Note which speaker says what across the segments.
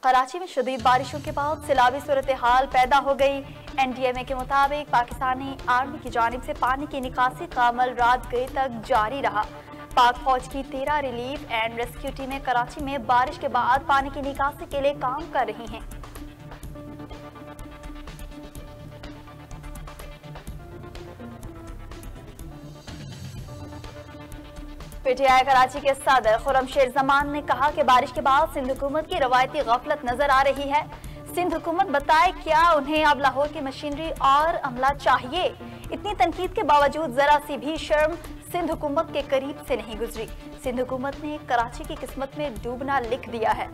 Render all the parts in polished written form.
Speaker 1: कराची में शदीद बारिशों के बाद सैलाबी सूरत हाल पैदा हो गई। NDMA के मुताबिक पाकिस्तानी आर्मी की जानिब से पानी की निकासी का अमल रात गए तक जारी रहा। पाक फौज की 13 रिलीफ एंड रेस्क्यू टीमें कराची में बारिश के बाद पानी की निकासी के लिए काम कर रही हैं। PTI कराची के सदर खुर्रमशेर जमान ने कहा कि बारिश के बाद सिंध हुकूमत की रवायती गफलत नजर आ रही है। सिंध हुकूमत बताए क्या उन्हें अब लाहौर की मशीनरी और अमला चाहिए। इतनी तनकीद के बावजूद जरा सी भी शर्म सिंध हुकूमत के करीब से नहीं गुजरी। सिंध हुकूमत ने कराची की किस्मत में डूबना लिख दिया है।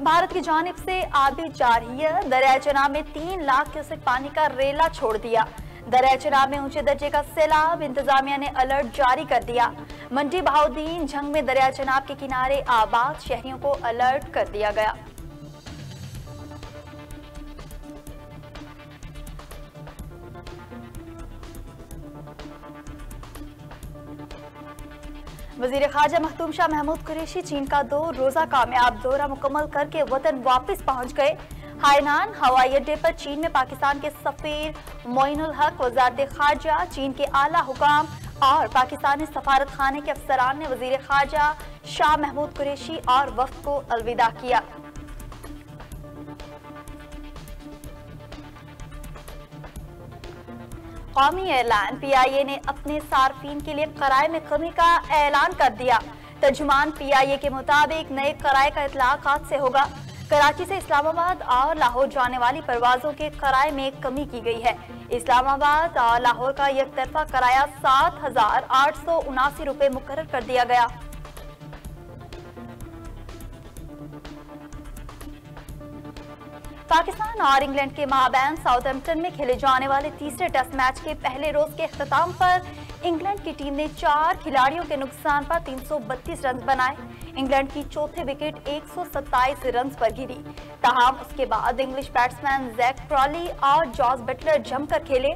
Speaker 1: भारत की जानिब से आबी जारहिया दरिया चनाब में 3 लाख क्यूसेक पानी का रेला छोड़ दिया। दरिया चनाब में ऊंचे दर्जे का सैलाब, इंतजामिया ने अलर्ट जारी कर दिया। मंडी बहाउद्दीन जंग में दरिया चनाब के किनारे आबाद शहरियों को अलर्ट कर दिया गया। वजीर खारजा मखदूम शाह महमूद कुरैशी चीन का 2 रोजा कामयाब दौरा मुकम्मल करके वतन वापस पहुंच गए। हायनान हवाई अड्डे पर चीन में पाकिस्तान के सफीर मोइनुल हक, वजारत खारजा, चीन के आला हुकाम और पाकिस्तानी सफारत खाने के अफसरान ने वजीर खारजा शाह महमूद कुरैशी और वफ्द को अलविदा किया। कौमी एयरलाइन PIA ने अपने सार्फिन के लिए किराए में कमी का ऐलान कर दिया। तर्जुमान PIA के मुताबिक नए किराए का इतलाक आज से होगा। कराची से इस्लामाबाद और लाहौर जाने वाली परवाजों के किराए में कमी की गई है। इस्लामाबाद और लाहौर का एक तरफा किराया 7,879 रुपये मुकर्रर कर दिया गया। पाकिस्तान और इंग्लैंड के माबैन साउथहैम्पटन में खेले जाने वाले तीसरे टेस्ट मैच के पहले रोज के अख्ताम पर इंग्लैंड की टीम ने 4 खिलाड़ियों के नुकसान पर 332 रन बनाए। इंग्लैंड की चौथे विकेट 127 रन पर गिरी। ताहम उसके बाद इंग्लिश बैट्समैन जैक क्रॉली और जॉस बटलर जमकर खेले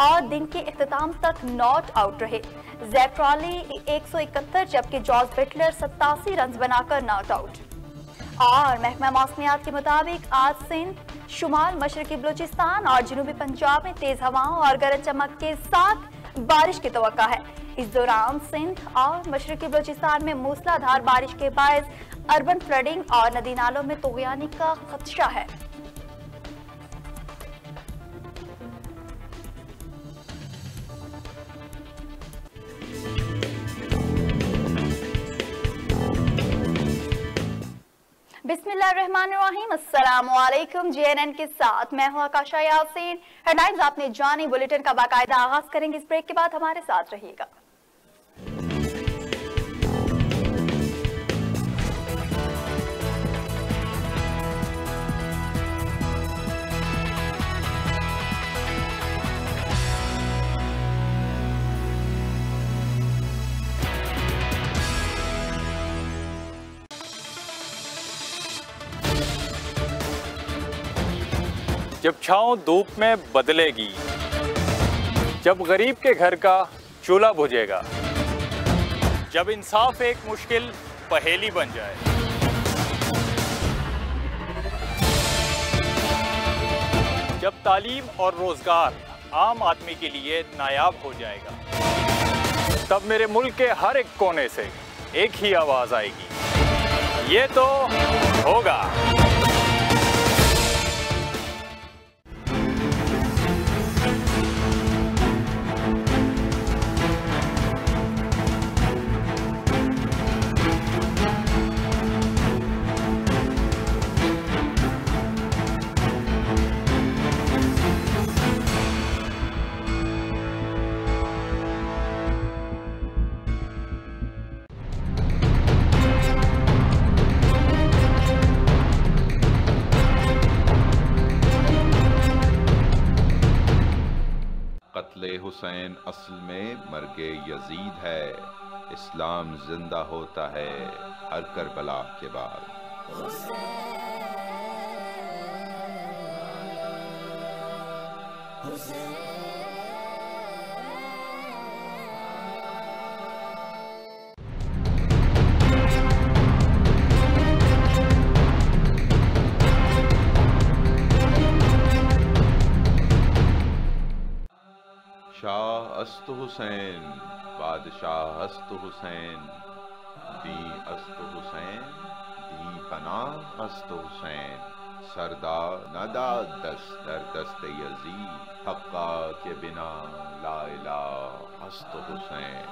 Speaker 1: और दिन के अख्ताम तक नॉट आउट रहे। जैक क्रॉली 171 जबकि जॉस बटलर 87 रन बनाकर नॉट आउट। और महकमा मौसमियात के मुताबिक आज सिंध, शुमाल मशरकी बलूचिस्तान और जनूबी पंजाब में तेज हवाओं और गरज चमक के साथ बारिश की तवक्का है। इस दौरान सिंध और मशरकी बलूचिस्तान में मूसलाधार बारिश के बायस अर्बन फ्लडिंग और नदी नालों में तूग़यानी का खदशा है। बिस्मिल्लाहिर्रहमानिर्रहीम, अस्सलामुअलैकुम। JNN के साथ मैं हूं आकाशा यासीन। हेडलाइंस आपने जानी, बुलेटिन का बाकायदा आगाज करेंगे। इस ब्रेक के बाद हमारे साथ रहिएगा।
Speaker 2: जब छाँव धूप में बदलेगी, जब गरीब के घर का चूल्हा बुझेगा, जब इंसाफ एक मुश्किल पहेली बन जाए, जब तालीम और रोजगार आम आदमी के लिए नायाब हो जाएगा, तब मेरे मुल्क के हर एक कोने से एक ही आवाज आएगी, ये तो होगा।
Speaker 3: हुसैन असल में मर्गे यजीद है। इस्लाम जिंदा होता है हर करबला के बाद। हुसैन, बादशाह अस्त हुसैन, दी अस्त हुसैन, दी पना अस्त हुसैन, सरदार नदा दस्त दर दस्त यजीद, हक्का के बिना ला इलाह अस्त हुसैन।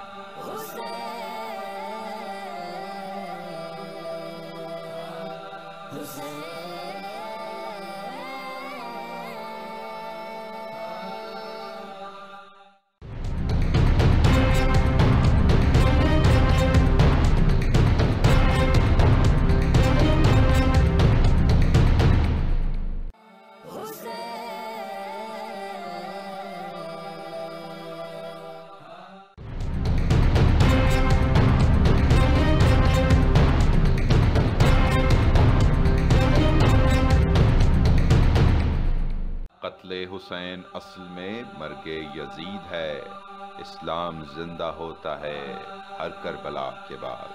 Speaker 3: कत्ले हुसैन असल में मर्गे यजीद है, इस्लाम जिंदा होता है हर करबला के बाद।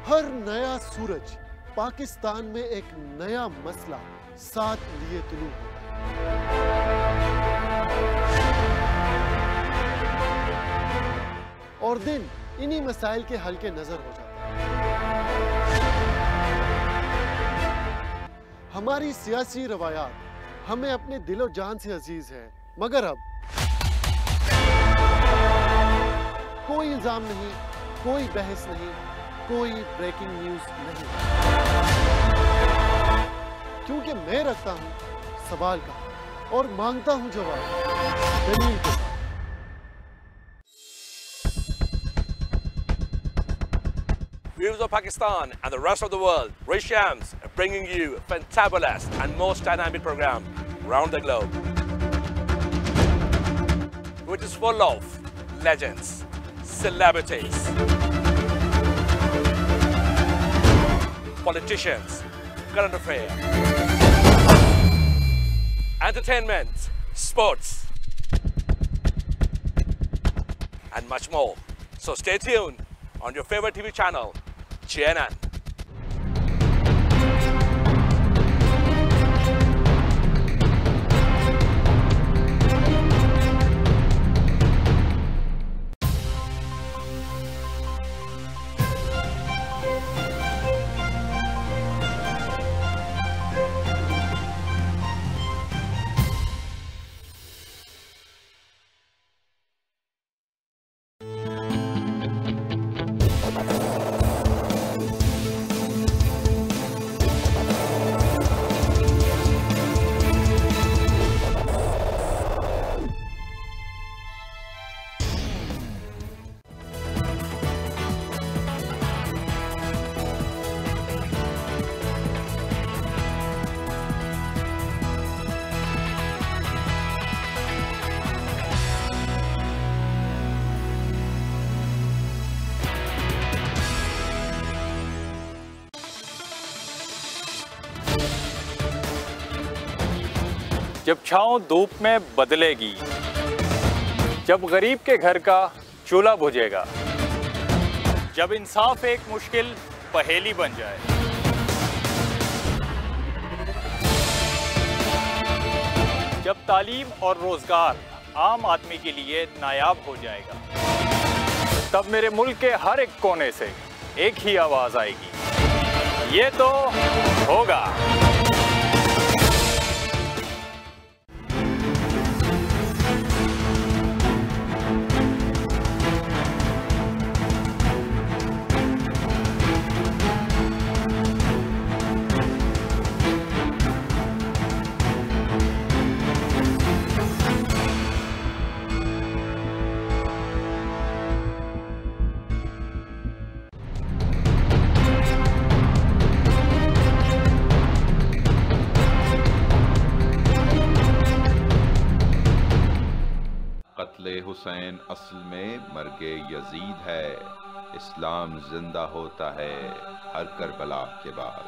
Speaker 4: हर नया सूरज पाकिस्तान में एक नया मसला साथ लिए तुलू होता है और दिन इन्हीं मसाइल के हल के नजर हो जाता है। हमारी सियासी रवायात हमें अपने दिलो जान से अजीज है, मगर अब कोई इल्जाम नहीं, कोई बहस नहीं, कोई ब्रेकिंग न्यूज नहीं, क्योंकि मैं रखता हूं सवाल का और मांगता हूं जवाब दलील के साथ।
Speaker 5: Viewers of Pakistan and the rest of the world, Ray Shams bringing you a fantabulous and most dynamic program around the globe, which is full of legends, celebrities, politicians, current affairs, entertainment, sports, and much more. So stay tuned on your favorite TV channel, CNN.
Speaker 2: जब छाँव धूप में बदलेगी, जब गरीब के घर का चूल्हा बुझेगा, जब इंसाफ एक मुश्किल पहेली बन जाए, जब तालीम और रोजगार आम आदमी के लिए नायाब हो जाएगा, तब मेरे मुल्क के हर एक कोने से एक ही आवाज आएगी, ये तो होगा।
Speaker 3: हुसैन असल में मर्गे यजीद है। इस्लाम जिंदा होता है हर करबला के बाद।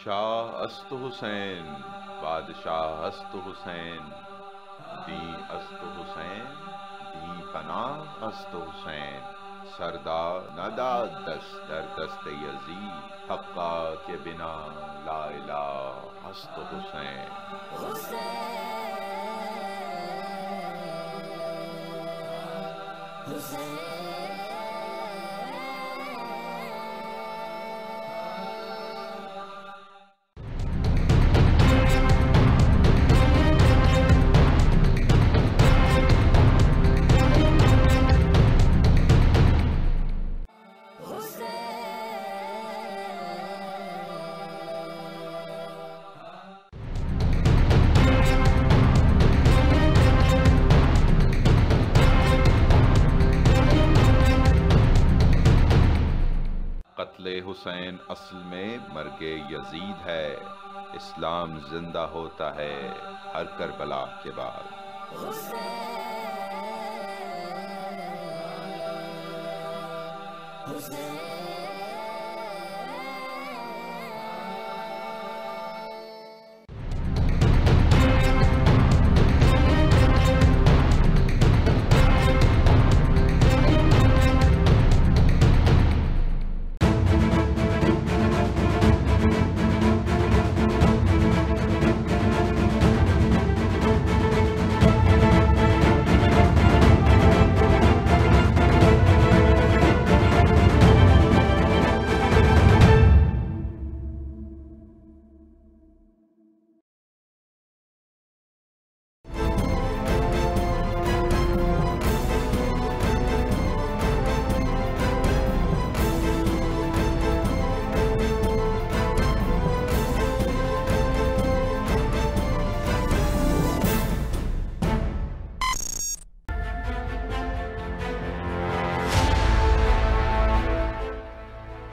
Speaker 3: शाह अस्त हुसैन, बादशाह अस्त हुसैन, दी अस्त हुसैन, दी पनाह अस्त हुसैन, सरदार नदा दस्त दर दस्त यजीद, हक्का के बिना ला इलाह अस्त हुसैन। हुसैन असल में मर्गे यजीद है। इस्लाम जिंदा होता है हर करबला के बाद।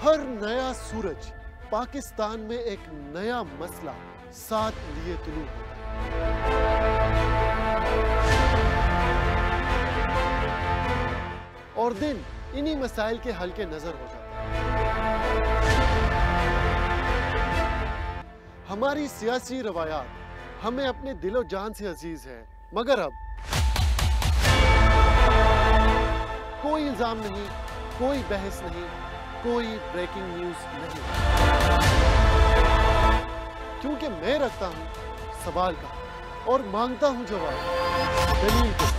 Speaker 4: हर नया सूरज पाकिस्तान में एक नया मसला साथ लिए तुलू होता है और दिन इन्हीं मसाइल के हल के नजर हो जाता है। हमारी सियासी रवायात हमें अपने दिलो जान से अजीज है, मगर अब कोई इल्जाम नहीं, कोई बहस नहीं, कोई ब्रेकिंग न्यूज नहीं, क्योंकि मैं रखता हूं सवाल का और मांगता हूं जवाब दलील के।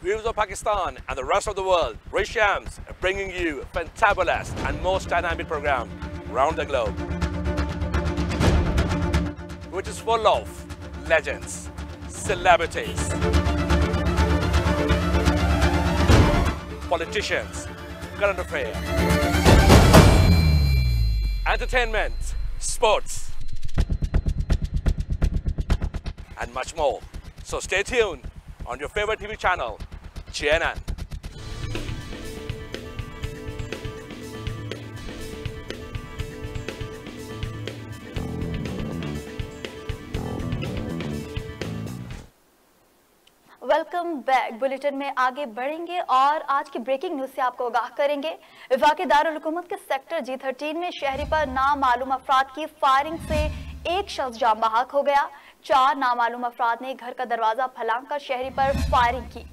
Speaker 5: Viewers of Pakistan and the rest of the world, Ray Shams are bringing you a fantabulous and most dynamic program around the globe, which is full of legends, celebrities, politicians, current affairs, entertainment, sports, and much more. So stay tuned on your favorite TV channel, CNN.
Speaker 1: Welcome back. Bulletin में आगे बढ़ेंगे और आज की breaking news से आपको आगाह करेंगे। वफाकी दारुल हुकूमत के सेक्टर G13 में शहरी पर नामालूम अफराद की फायरिंग से एक शख्स जान बहक हो गया। 4 नामालूम अफराद ने घर का दरवाजा फलांकर शहरी पर फायरिंग की।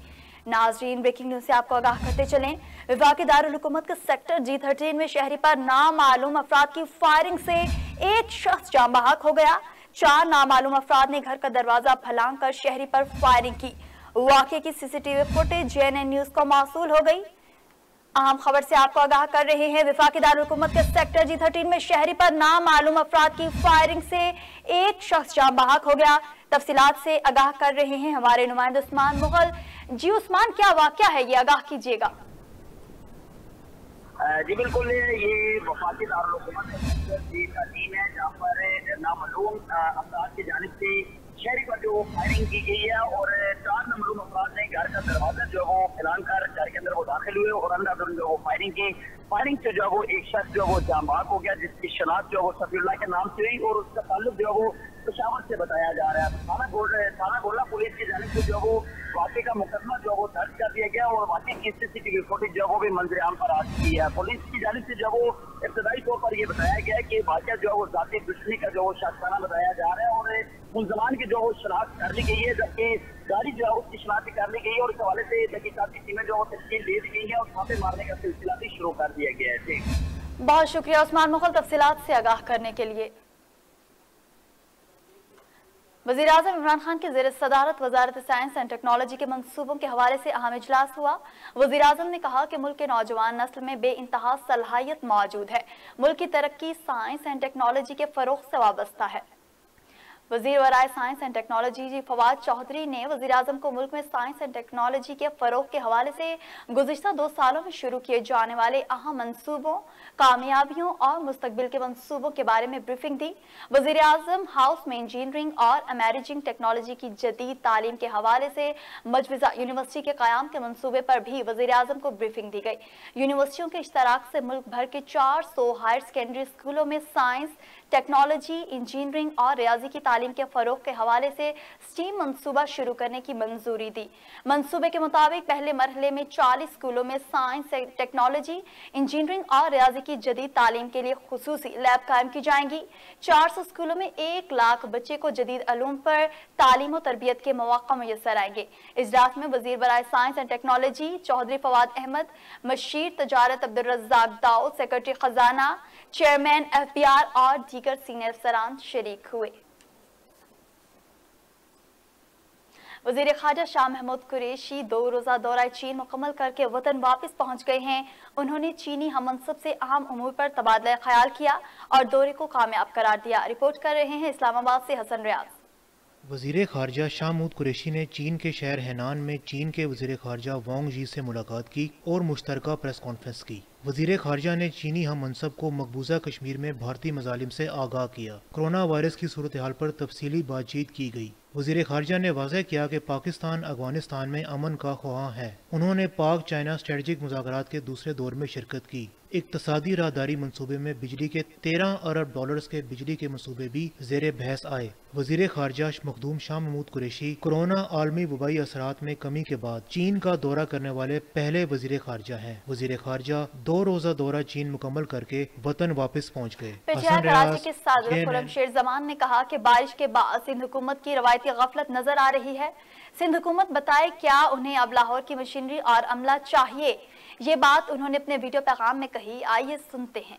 Speaker 1: नाजरीन, ब्रेकिंग न्यूज से आपको आगाह करते चलें। वफाकी दारुल हुकूमत के सेक्टर G13 में शहरी पर नामालूम अफराद की फायरिंग से एक शख्स जान बहक हो गया। 4 नामालूम अफराद ने घर का दरवाजा फलांकर शहरी पर फायरिंग की। वाक़े की सीसीटीवी फुटेज JNN न्यूज को मौसूल हो गई। अहम खबर से आपको आगाह कर रहे हैं। वफाकी दारुल हुकूमत के सेक्टर G13 में शहरी पर नामालूम अफराद की फायरिंग से एक शख्स जान बहक हो गया। तफसीलात से आगाह कर रहे हैं हमारे नुमाइंदा उस्मान मुगल। जी उस्मान, क्या वाक़या है ये, आगाह कीजिएगा।
Speaker 6: जी बिल्कुल, ये वफाकी दारुल हुकूमत की टीम है जहाँ पर नामालूम अफराद की जानिब से शहरी पर जो फायरिंग की गई है और 4 नामालूम अफराद ने घर का दरवाजा जो वो ऐलान कर घर के अंदर वो दाखिल हुए और अंदर जो वो फायरिंग की। फायरिंग से जो वो एक शख्स जो वो जांबाग हो गया, जिसकी शनाख्त जो वो सफीउल्लाह के नाम से हुई और उसका ताल्लुक जो वो पेशावर से बताया जा रहा है। थाना गोला पुलिस की जानिब से जो वो वाकई का मुकदमा जो वो दर्ज कर दिया गया और वाकई की CCTV फुटेज जो वो भी मंजर आम पर आ चुकी है। पुलिस की जानिब से जो वो इब्तदाई तौर पर ये बताया गया है कि वाकई जो वो जाती दुश्मनी का जो वो शासखाना बताया जा रहा है और मुलजमान की जो वो शनाख्त कर ली गई है, जबकि गाड़ी जो है उसकी शनाख्त कर ली गई है और इस हवाले से तहकीकात की टीमें जो वो तश्कील दे दी गई है और छापे मारने का सिलसिला भी शुरू कर दिया गया है।
Speaker 1: बहुत शुक्रिया उस्मान मुगल तफसीलात से आगाह करने के लिए। वज़ीर-ए-आज़म इमरान खान की ज़ेर सदारत वज़ारत साइंस एंड टेक्नोलॉजी के मंसूबों के हवाले से अहम इजलास हुआ। वज़ीर-ए-आज़म ने कहा कि मुल्क के नौजवान नस्ल में बेइंतहा सलाहियत मौजूद है। मुल्क की तरक्की साइंस एंड टेक्नोलॉजी के फ़रोग़ से वाबस्ता है। वज़ीर वराए science and technology Fawad Chaudhry ने वज़ीर-ए-आज़म को मुल्क में साइंस एंड टेक्नोलॉजी के फ़रोग़ के हवाले से गुज़िश्ता 2 सालों में शुरू किए जाने वाले अहम मंसूबों, कामयाबियों और मुस्तकबिल के मंसूबों के बारे में ब्रीफिंग दी। वज़ीर-ए-आज़म हाउस में इंजीनियरिंग और इमर्जिंग टेक्नोलॉजी की जदीद तालीम के हवाले से मजविज़ा यूनिवर्सिटी के क़याम के मंसूबे पर भी वज़ीर-ए-आज़म को ब्रीफिंग दी गई। यूनिवर्सिटियों के इश्तराक से मुल्क भर के 400 हायर सेकेंडरी स्कूलों में साइंस, टेक्नोलॉजी, इंजीनियरिंग और रियाजी की तालीम के फ़रोग़ के हवाले से स्टीम मंसूबा शुरू करने की मंजूरी दी। मंसूबे के मुताबिक पहले मरहले में 40 स्कूलों में साइंस, टेक्नोलॉजी, इंजीनियरिंग और रियाजी की जदीद तालीम के लिए खुसूसी लैब कायम की जाएंगी। 400 स्कूलों में 1 लाख बच्चे को जदीद अलूम पर तालीम और तरबियत के मौक़ा मुयस्सर आएंगे। इजलास में वज़ीर बराए science and technology Chaudhry Fawad Ahmed, मशीर तजारत अब्दुल रज़्ज़ाक दाऊद, सेक्रेटरी खजाना, चेयरमैन FBR और दीगर सीनियर अफसरान शरीक हुए। वज़ीर ख़ारजा शाह महमूद कुरैशी 2 रोज़ा दौरा चीन मुकम्मल करके वतन वापस पहुँच गए हैं। उन्होंने चीनी हममनसब से अहम उमूर पर तबादला ख्याल किया और दौरे को कामयाब करार दिया। रिपोर्ट कर रहे हैं इस्लामाबाद से हसन रियाज।
Speaker 7: वज़ीर ख़ारजा शाह महमूद कुरैशी ने चीन के शहर हैनान में चीन के वज़ीर ख़ारजा वांग जी से मुलाकात की और मुश्तरका प्रेस कॉन्फ्रेंस की। वज़ीर ख़ारजा ने चीनी हम मनसब को मकबूजा कश्मीर में भारतीय मज़ालिम से आगाह किया। कोरोना वायरस की सूरत हाल पर तफसीली बातचीत की गई। वज़ीर ख़ारजा ने वाज़ेह किया कि पाकिस्तान अफगानिस्तान में अमन का ख्वाह है। उन्होंने पाक चाइना स्ट्रेटजिक मुज़ाकरात के दूसरे दौर में शिरकत की। इक्तसादी राहदारी मनसूबे में बिजली के 13 अरब डॉलर्स के बिजली के मनसूबे भी ज़ेरे बहस आए। वज़ीर ख़ारजा मखदूम शाह महमूद कुरैशी कोरोना आलमी वबाई असरात में कमी के बाद चीन का दौरा करने वाले पहले वज़ीर ख़ारजा हैं। वज़ीर ख़ारजा 2 रोज़ा दौरा चीन मुकम्मल करके वतन वापस पहुँच गए।
Speaker 1: कराची के सदर खुरमशेर जमान ने कहा कि बारिश के बाद सिंध हुकूमत की रवायती गफलत नजर आ रही है। सिंध हुकूमत बताए क्या उन्हें अब लाहौर की मशीनरी और अमला चाहिए। ये बात उन्होंने अपने वीडियो पैगाम में कही। आइए सुनते हैं।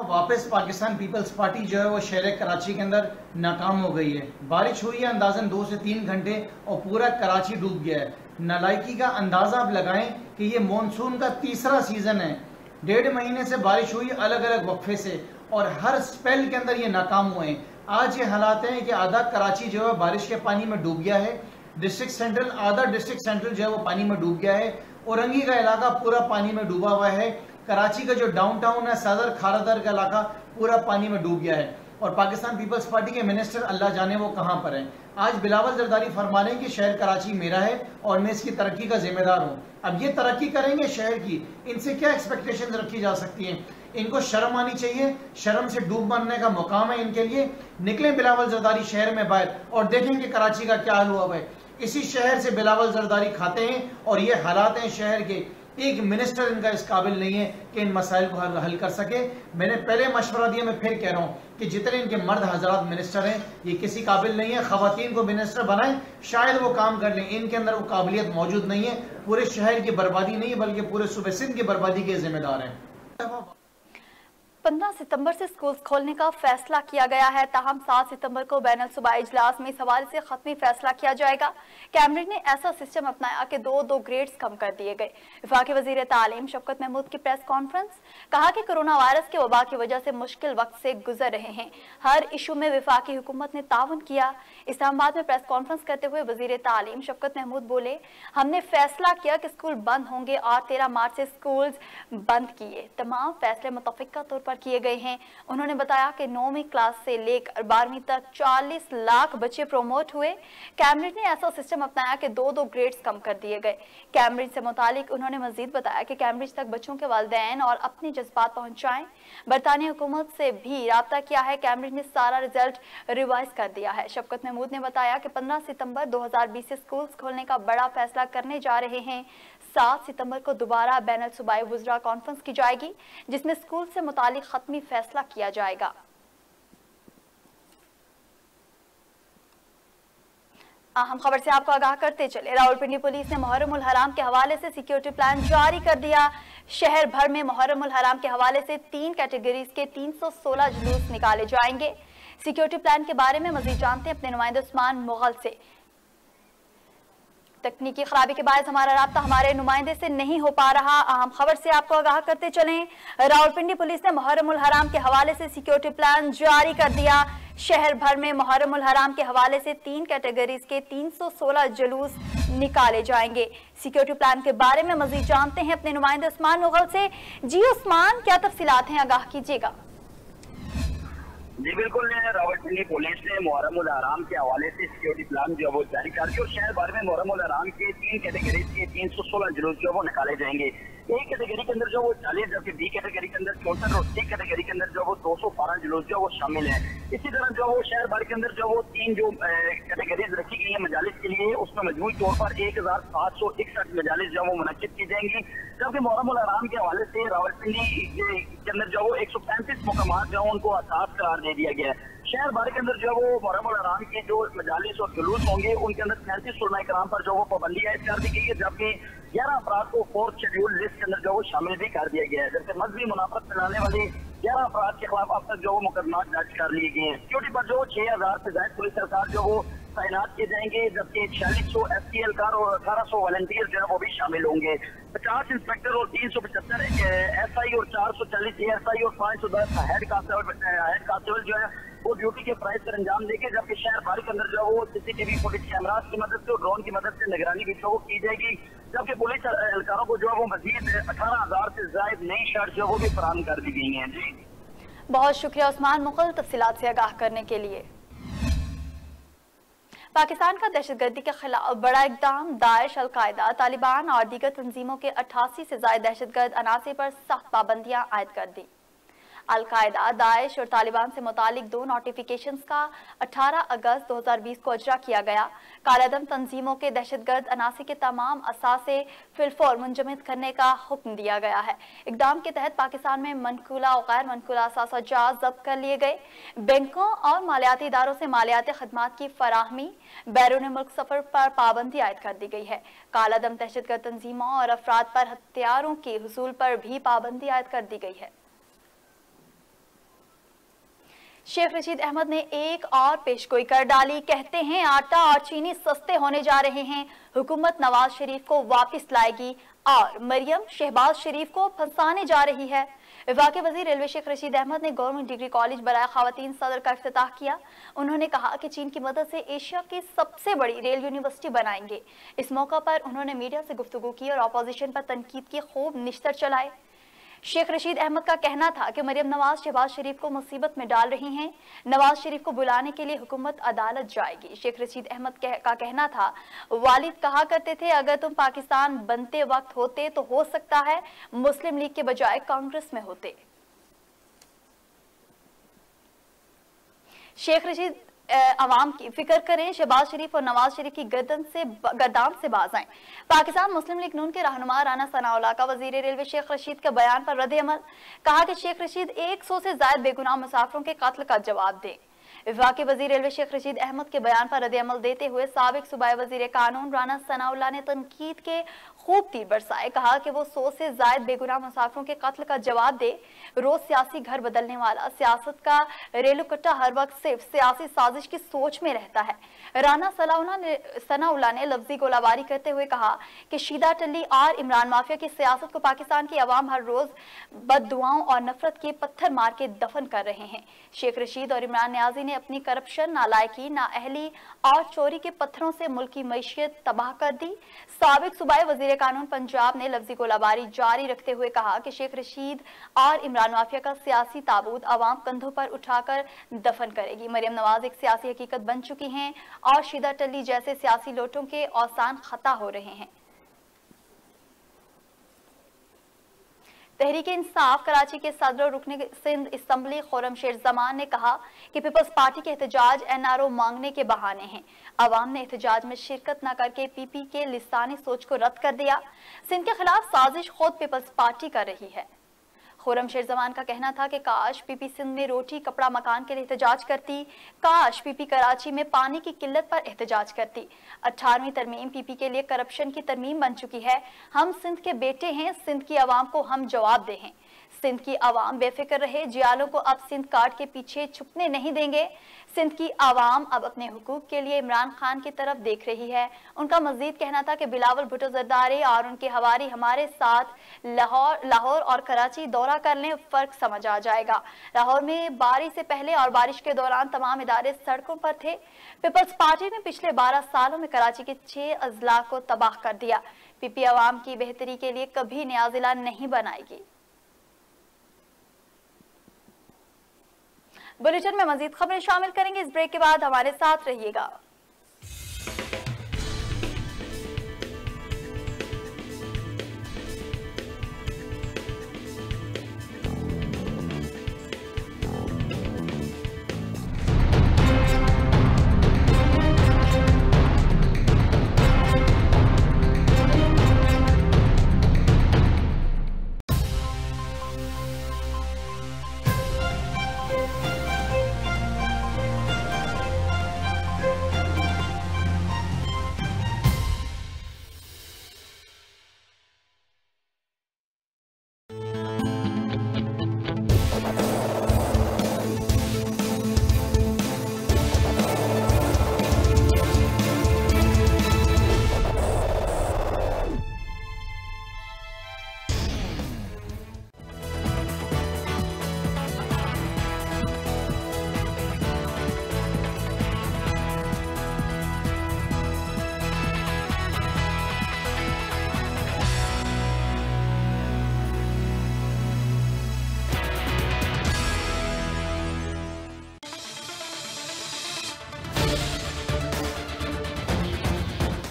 Speaker 8: वापस पाकिस्तान पीपल्स पार्टी जो है वो शहर कराची के अंदर नाकाम हो गई है। बारिश हुई है अंदाजन 2 से 3 घंटे और पूरा कराची डूब गया है। नालायकी का अंदाजा आप लगाएं कि ये मॉनसून का 3रा सीजन है। 1.5 महीने से बारिश हुई अलग अलग वक्फे से और हर स्पेल के अंदर ये नाकाम हुए हैं। आज ये हालात हैं कि आधा कराची जो है बारिश के पानी में डूब गया है। डिस्ट्रिक्ट सेंट्रल, आधा डिस्ट्रिक्ट सेंट्रल जो है वो पानी में डूब गया है। औरंगी का इलाका पूरा पानी में डूबा हुआ है। कराची का जो डाउनटाउन है, सदर खारादर का इलाका पूरा पानी में डूब गया है। और पाकिस्तान पीपल्स पार्टी के मिनिस्टर अल्लाह जाने वो कहां पर हैं। आज बिलावल जरदारी फरमा रहे हैं कि शहर कराची मेरा है और मैं इसकी तरक्की का जिम्मेदार हूं। अब ये तरक्की करेंगे शहर की, इनसे क्या एक्सपेक्टेशंस रखी जा सकती हैं। इनको शर्म आनी चाहिए। शर्म से डूब मरने का मुकाम है इनके लिए। निकले बिलावल जरदारी शहर में बाहर और देखें कि कराची का क्या हाल हुआ है। इसी शहर से बिलावल जरदारी खाते हैं और ये हालात हैं शहर के। एक मिनिस्टर इनका इस काबिल नहीं है कि इन मसाइल को हल कर सके। मैंने पहले मशवरा दिया, मैं फिर कह रहा हूं कि जितने इनके मर्द हजरात मिनिस्टर हैं ये किसी काबिल नहीं है। खवातीन को मिनिस्टर बनाएं, शायद वो काम कर लें। इनके अंदर वो काबिलियत मौजूद नहीं है। पूरे शहर की बर्बादी नहीं है बल्कि पूरे सूबे सिंध की बर्बादी के जिम्मेदार हैं।
Speaker 1: 15 सितंबर से स्कूल खोलने का फैसला किया गया है, ताहम 7 सितंबर को बैनुल सूबाई इजलास में इस हवाले से खत्मी फैसला किया जाएगा। कैम्ब्रिज ने ऐसा सिस्टम अपनाया कि दो ग्रेड्स कम कर दिए गए। वफाकी वजीर तालीम शफकत महमूद की प्रेस कॉन्फ्रेंस, कहा कि कोरोना वायरस के वबा की वजह से मुश्किल वक्त से गुजर रहे हैं, हर इशू में वफाकी हुकूमत ने ताउन किया। इस्लामाबाद में प्रेस कॉन्फ्रेंस करते हुए वजीर तालीम शफकत महमूद बोले, हमने फैसला किया कि स्कूल बंद होंगे और 13 मार्च से स्कूल बंद किए। तमाम फैसले मुतफ़िक़ा तौर पर किए गए हैं। उन्होंने बताया कि 9वीं क्लास से लेकर 12वीं तक 40 लाख बच्चे प्रोमोट हुए। कैम्ब्रिज ने ऐसा सिस्टम अपनाया कि दो ग्रेड्स कम कर दिए गए। कैम्ब्रिज से मुतालिक उन्होंने मजीद बताया कि कैम्ब्रिज तक बच्चों के वालिदैन और अपने जज्बात पहुंचाएं। बरतानिया हुकूमत से भी राब्ता किया है। कैम्ब्रिज ने सारा रिजल्ट रिवाइज कर दिया है। शफकत महमूद ने बताया कि 15 सितंबर 2020 से स्कूल खोलने का बड़ा फैसला करने जा रहे हैं। 7 सितंबर को दोबारा बैनुल सूबाई वुज़रा कॉन्फ्रेंस की जाएगी, जिसमें स्कूल से मुतालिक खत्मी फैसला किया जाएगा। अहम खबर से आपको आगाह करते चले, रावलपिंडी पुलिस ने मुहर्रम उल हराम के हवाले से सिक्योरिटी प्लान जारी कर दिया। शहर भर में मुहर्रम उल हराम के हवाले से 3 कैटेगरीज के 316 जुलूस निकाले जाएंगे। सिक्योरिटी प्लान के बारे में मजीद जानते हैं अपने नुमाइंदे उस्मान मुगल से। तकनीकी खराबी के बाद हमारा राब्ता हमारे नुमाइंदे से नहीं हो पा रहा। अहम खबर से आपको आगाह करते चलें, रावलपिंडी पुलिस ने मुहर्रम उल हराम के हवाले से सिक्योरिटी प्लान जारी कर दिया। शहर भर में मुहर्रम उल हराम के हवाले से 3 कैटेगरीज के 316 जुलूस निकाले जाएंगे। सिक्योरिटी प्लान के बारे में मजीद जानते हैं अपने नुमाइंदे उस्मान मुगल से। जी उस्मान, क्या तफसीलात हैं, आगाह कीजिएगा।
Speaker 6: जी बिल्कुल, रावलपिंडी पुलिस ने मुहर्रम उल हराम के हवाले से सिक्योरिटी प्लान जो है वो जारी कर दिया और शहर भर में मुहर्रम उल हराम के 3 कैटेगरीज के 316 जुलूस जो है वो निकाले जाएंगे। एक कैटेगरी के अंदर जो वो 40, जबकि बी कैटेगरी के अंदर 64 और सी कैटेगरी के अंदर जो वो 212 जुलूस जो वो शामिल है। इसी तरह जो वो शहर भर के अंदर जो वो 3 जो कैटेगरीज रखी गई है मजालिस के लिए, उसमें मजमूई तौर पर 1761 मजालिस जो वो मुनक्किद की जाएंगी। जबकि मुहर्रम उल हराम के हवाले से रावलपिंडी के अंदर जो वो 135 मुकामात जो उनको असास करार दे दिया गया है। शहर भर के अंदर जो है वो मुहर्रम उल हराम के जो मजालिस और जुलूस होंगे उनके अंदर 37 उलमा इकराम पर जो वो पाबंदी आयद कर दी गई है, जबकि 11 अफराद को 4th शेड्यूल लिस्ट के अंदर जो वो शामिल भी कर दिया गया है। जबकि मजहबी मुनाफरत फैलाने वाले 11 अफराद के खिलाफ अब तक जो वो मुकदमा दर्ज कर लिए गए हैं। सिक्योरिटी पर जो 6000 से ज्यादा पुलिस सरकार जो वो तैनात किए जाएंगे, जबकि 4600 FTL कार और 1800 वॉलंटियर जो है वो भी शामिल होंगे। 50 इंस्पेक्टर और 375 SI और 440 ASI और 510 हेड कांस्टेबल जो है वो ड्यूटी के प्राइस पर अंजाम देंगे। जबकि शहर भर के अंदर जो वो CCTV फुटेज कैमरास की मदद से और ड्रोन की मदद से निगरानी भी जो की जाएगी। जबकि पुलिस एहलकारों को जो है वो मजीद 18,000 से ज्यादा नई शर्ट जो वो भी फराहम कर दी गई हैं। जी
Speaker 1: बहुत शुक्रिया उस्मान मुगल तफसीलात से आगाह करने के लिए। पाकिस्तान का दहशतगर्दी के खिलाफ बड़ा इकदाम, दाइश, अल-कायदा, तालिबान और दीगर तंजीमों के 88 से ज्यादा दहशतगर्द अनासर पर सख्त पाबंदियां आयद कर दी। अल-कायदा, दाइश और तालिबान से मुतालिक 2 नोटिफिकेशंस का 18 अगस्त 2020 को अजरा किया गया। कालादम तंजीमों के दहशतगर्द अनासर के तमाम असासे फिलफौर मुंजमद करने का हुक्म दिया गया है। इकदाम के तहत पाकिस्तान में मनकूला और गैर मनकूला असासा जात जब्त कर लिए गए। बैंकों और मालियाती इदारों से मालियाती खदमात की फराहमी, बैरून मुल्क सफर पर पाबंदी आयद कर दी गई है। कालादम दहशतगर्द तंजीमों और अफराद पर हथियारों के हुसूल पर भी पाबंदी आयद कर दी गई है। शेख रशीद अहमद ने एक और पेशगोई कर डाली। कहते हैं आटा और चीनी सस्ते होने जा रहे हैं, हुकूमत नवाज शरीफ को वापस लाएगी और मरियम शहबाज शरीफ को फंसाने जा रही है। वफाकी वजीर रेलवे शेख रशीद अहमद ने गवर्नमेंट डिग्री कॉलेज बराए खवातीन सदर का इफ्तिताह किया। उन्होंने कहा कि चीन की मदद से एशिया की सबसे बड़ी रेल यूनिवर्सिटी बनाएंगे। इस मौका पर उन्होंने मीडिया से गुफ्तगू की और अपोजिशन पर तनकीद की खूब निश्तर चलाए। शेख रशीद अहमद का कहना था कि मरियम नवाज शहबाज शरीफ को मुसीबत में डाल रही हैं। नवाज शरीफ को बुलाने के लिए हुकूमत अदालत जाएगी। शेख रशीद अहमद का कहना था, वालिद कहा करते थे अगर तुम पाकिस्तान बनते वक्त होते तो हो सकता है मुस्लिम लीग के बजाय कांग्रेस में होते। शेख रशीद अवाम की फिक्र करें, शहबाज शरीफ और नवाज शरीफ की गर्दान से बाज आएं। पाकिस्तान मुस्लिम लीग नून के रहनुमा राना सनाउल्लाह का वजीर रेलवे शेख रशीद के बयान पर रद्द अमल, कहा कि शेख रशीद 100 से ज्यादा बेगुनाह मुसाफिरों के कत्ल का जवाब दें। वफाकी वजीर रेलवे शेख रशीद अहमद के बयान पर रद्द-ए-अमल देते हुए साबिक सूबाई वजीर कानून राना सनाउल्लाह ने तनकीद के खूब तीर बरसाए। कहा कि वो 100 से जायद बेगुनाह मुसाफिरों के कत्ल का जवाब दे। रोज सियासी घर बदलने वाला सियासत का रेलू कट्टा हर वक्त सिर्फ सियासी साजिश की सोच में रहता है। राना सनाउल्लाह ने लफ्जी गोलाबारी करते हुए कहा कि शीदा टल्ली और इमरान माफिया की सियासत को पाकिस्तान की आवाम हर रोज बददुआओं और नफरत के पत्थर मार के दफन कर रहे हैं। शेख रशीद और इमरान नियाजी ने अपनी करप्शन, नालायकी, नाअहली और चोरी के पत्थरों से मुल्क की मईशत तबाह कर दी। साबिक सूबाई वजीर कानून पंजाब ने लफ्जी गोलाबारी जारी रखते हुए कहा कि शेख रशीद और इमरान माफिया का सियासी ताबूत आवाम कंधों पर उठाकर दफन करेगी। मरियम नवाज एक सियासी हकीकत बन चुकी हैं और शीदा टल्ली जैसे सियासी लोटों के औसान खता हो रहे हैं। तहरीक इंसाफ कराची के सदर रुकने सिंध असम्बली खुर्रमशेर जमान ने कहा कि पीपल्स पार्टी के एहतजाज NRO मांगने के बहाने हैं। अवाम ने एहतजाज में शिरकत न करके PP के लिसानी सोच को रद्द कर दिया। सिंध के खिलाफ साजिश खुद पीपल्स पार्टी कर रही है। खुर्रमशेर जमान का कहना था कि काश PP सिंध में रोटी, कपड़ा, मकान के लिए एहतजाज करती, काश PP कराची में पानी की किल्लत पर एहतजाज करती। 18वीं तरमीम PP के लिए करप्शन की तरमीम बन चुकी है। हम सिंध के बेटे हैं, सिंध की आवाम को हम जवाब दे हैं। सिंध की आवाम बेफिक्र रहे, जियालों को अब सिंध कार्ड के पीछे छुपने नहीं देंगे। सिंध की आवाम अब अपने हुकूक के लिए इमरान खान की तरफ देख रही है। उनका मजीद कहना था कि बिलावल भुट्टो जरदारी और उनके हवारी हमारे साथ लाहौर और कराची दौरा कर लें, फर्क समझ आ जाएगा। लाहौर में बारिश से पहले और बारिश के दौरान तमाम इदारे सड़कों पर थे। पीपल्स पार्टी ने पिछले 12 सालों में कराची के 6 अजला को तबाह कर दिया। PP आवाम की बेहतरी के लिए कभी नया जिला नहीं बनाएगी। बुलेटिन में मजीद खबरें शामिल करेंगे। इस ब्रेक के बाद हमारे साथ रहिएगा।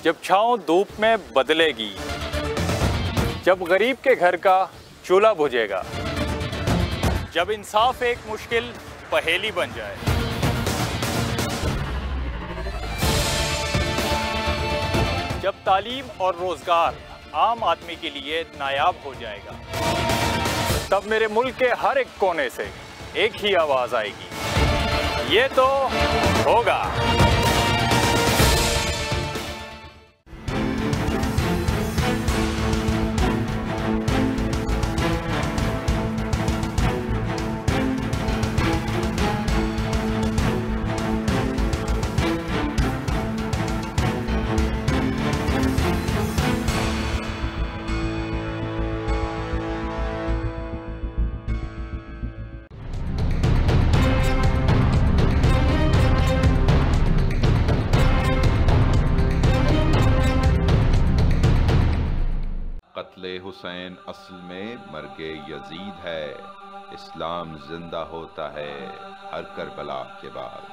Speaker 2: जब छाँव धूप में बदलेगी, जब गरीब के घर का चूल्हा बुझेगा, जब इंसाफ एक मुश्किल पहेली बन जाए, जब तालीम और रोजगार आम आदमी के लिए नायाब हो जाएगा, तब मेरे मुल्क के हर एक कोने से एक ही आवाज आएगी, ये तो होगा।
Speaker 3: हुसैन असल में मर्गे यजीद है। इस्लाम जिंदा होता है हर करबला के बाद।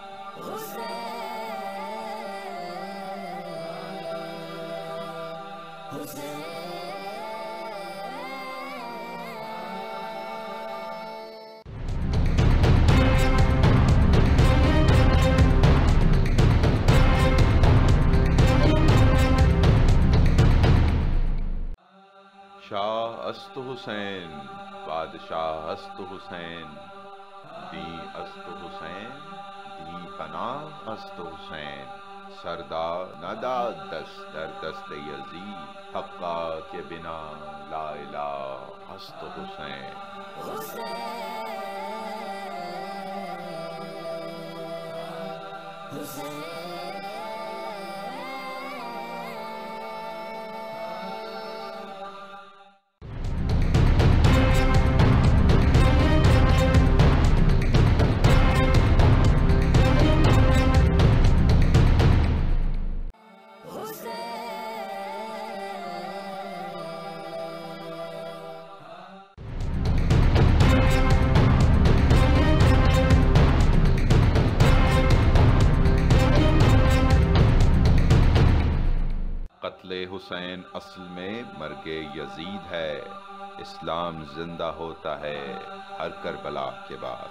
Speaker 3: शाह अस्त हुसैन, बादशाह अस्त हुसैन, दी अस्त हुसैन, ही पनाह अस्त हुसैन, सरदा नदा दस्त दर दस्त यजीद, हक्का के बिना ला इलाह हस्त हुसैन। कत्ले हुसैन असल में मर्गे यजीद है, इस्लाम जिंदा होता है हर करबला के बाद।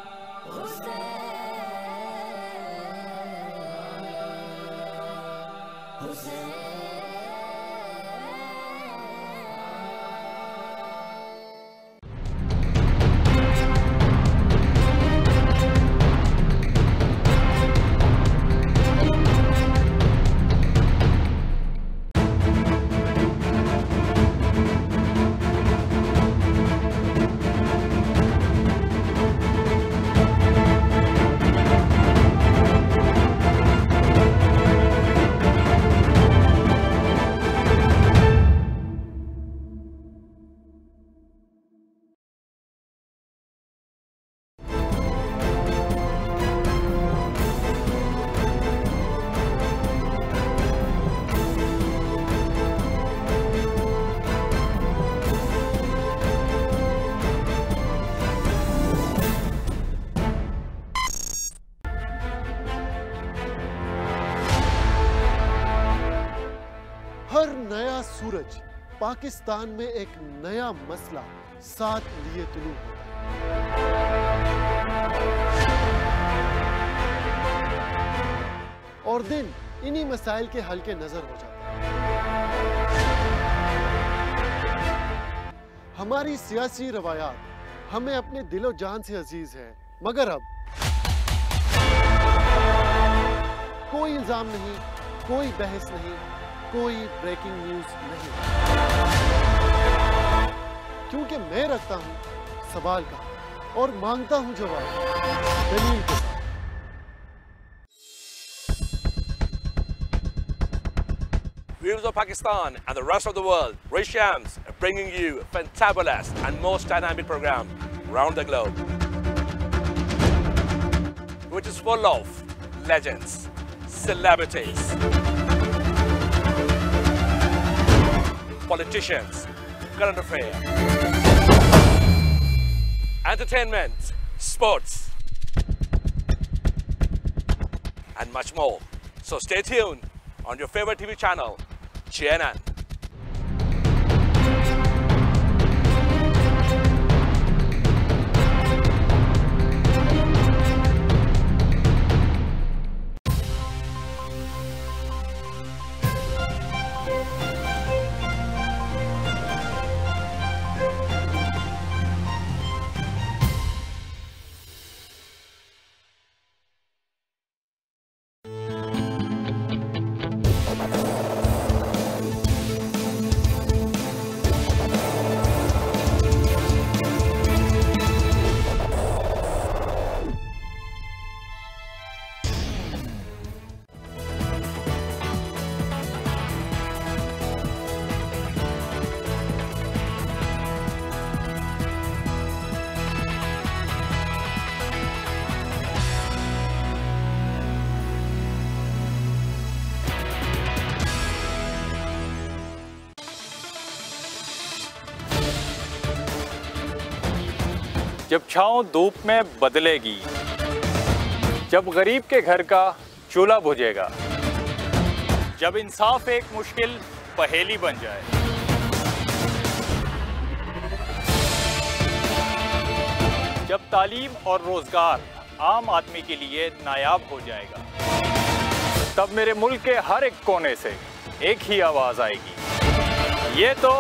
Speaker 4: हर नया सूरज पाकिस्तान में एक नया मसला साथ लिए तुलू होता है और दिन इन्हीं मसाइल के हल के नजर हो जाते हैं। हमारी सियासी रवायात हमें अपने दिलो जान से अजीज है, मगर अब कोई इल्जाम नहीं, कोई बहस नहीं, कोई ब्रेकिंग न्यूज नहीं, क्योंकि मैं रखता हूं सवाल का और मांगता हूं जवाब दलील के साथ।
Speaker 5: Viewers of Pakistan and the rest of the world, Ray Shams are bringing you a fantabulous and most dynamic program around the globe, which is full of legends, celebrities, politicians, current affairs, entertainment, sports, and much more. So stay tuned on your favorite TV channel, CNN.
Speaker 2: जब छाँव धूप में बदलेगी, जब गरीब के घर का चूल्हा बुझेगा, जब इंसाफ एक मुश्किल पहेली बन जाए, जब तालीम और रोजगार आम आदमी के लिए नायाब हो जाएगा, तब मेरे मुल्क के हर एक कोने से एक ही आवाज आएगी, ये तो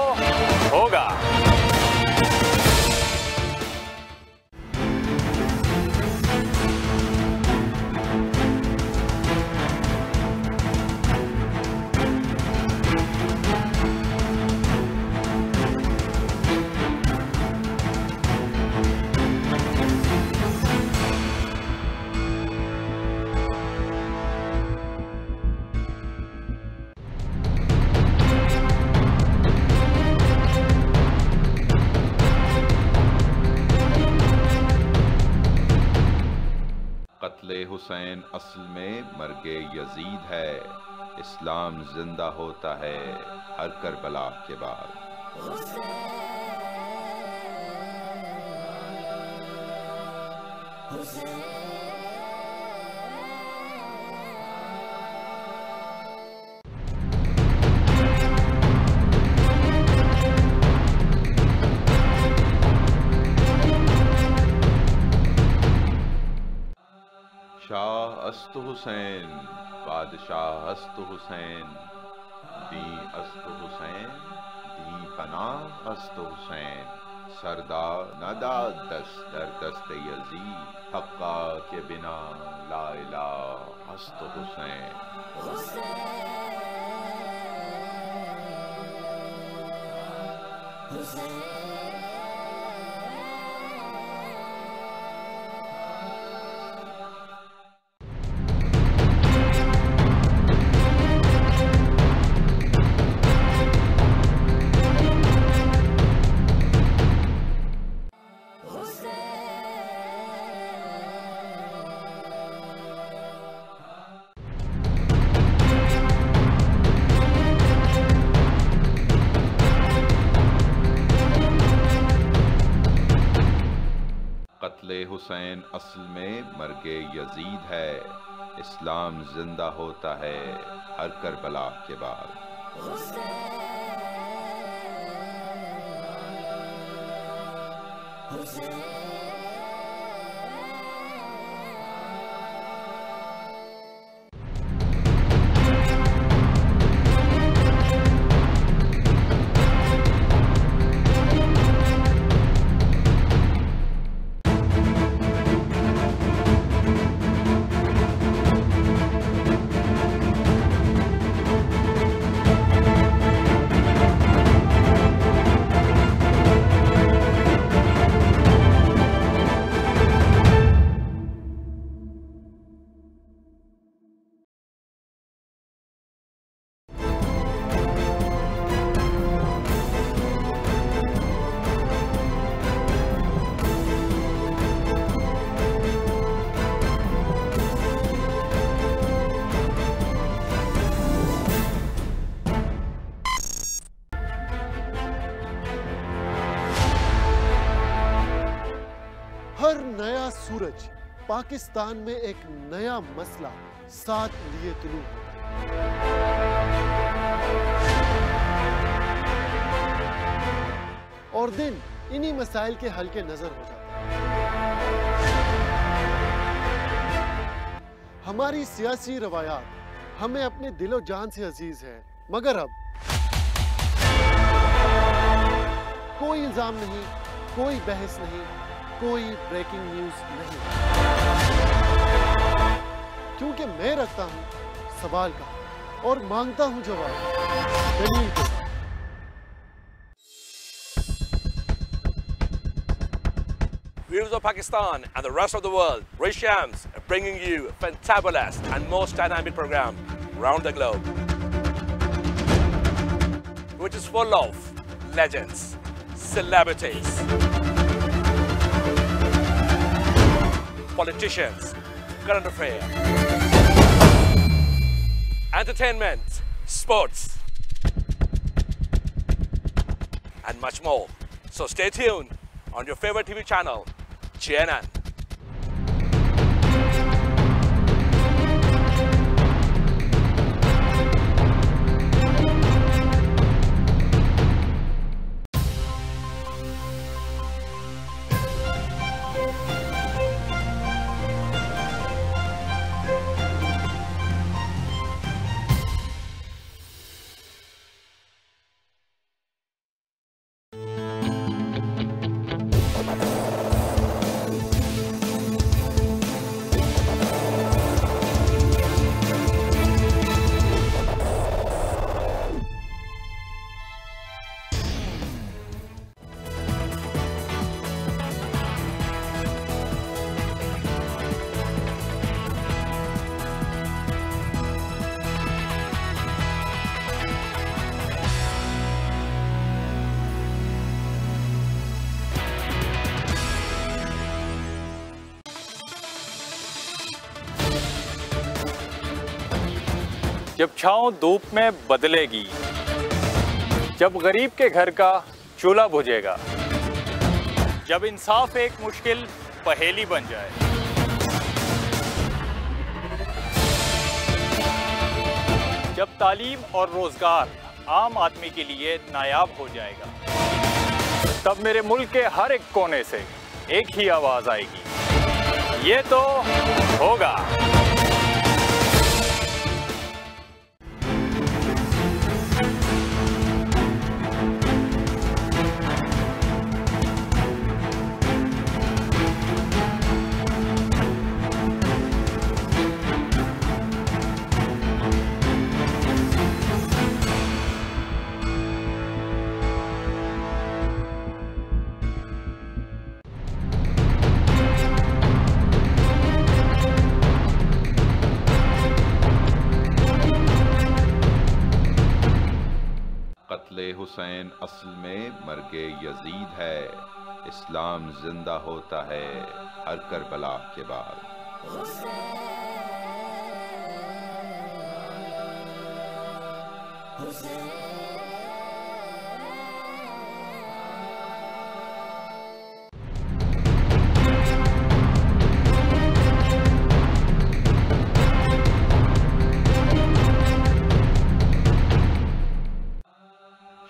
Speaker 2: होगा।
Speaker 3: कत्ले हुसैन असल में मर्गे यजीद है, इस्लाम जिंदा होता है हर करबला के बाद। शाह अस्त हुसैन, बादशाह अस्त हुसैन, दी अस्त हुसैन, दी पनाह अस्त हुसैन, सरदार नदा दस्त दर दस्त यजीद, हक्का के बिना ला इलाह अस्त हुसैन। कत्ले हुसैन असल में मर्गे यजीद है, इस्लाम जिंदा होता है हर करबला के बाद।
Speaker 4: हर नया सूरज पाकिस्तान में एक नया मसला साथ लिए तुलू होता है और दिन इन्हीं मसाइल के हल के नजर हो जाता है। हमारी सियासी रवायात हमें अपने दिलो जान से अजीज है, मगर अब कोई इल्जाम नहीं, कोई बहस नहीं, कोई ब्रेकिंग न्यूज नहीं, क्योंकि मैं रखता हूं सवाल का और मांगता हूं जवाब दलील के।
Speaker 5: Viewers of Pakistan and the rest of the world, Ray Shams are bringing you a fantabulous and most dynamic program around the globe, which is full of legends, celebrities, politicians, current affairs, entertainment, sports, and much more. So stay tuned on your favorite TV channel, CNN.
Speaker 2: जब छाँव धूप में बदलेगी, जब गरीब के घर का चूल्हा बुझेगा, जब इंसाफ एक मुश्किल पहेली बन जाए, जब तालीम और रोजगार आम आदमी के लिए नायाब हो जाएगा, तब मेरे मुल्क के हर एक कोने से एक ही आवाज आएगी, ये तो होगा।
Speaker 3: हुसैन असल में मर्गे यजीद है, इस्लाम जिंदा होता है हर करबला के बाद।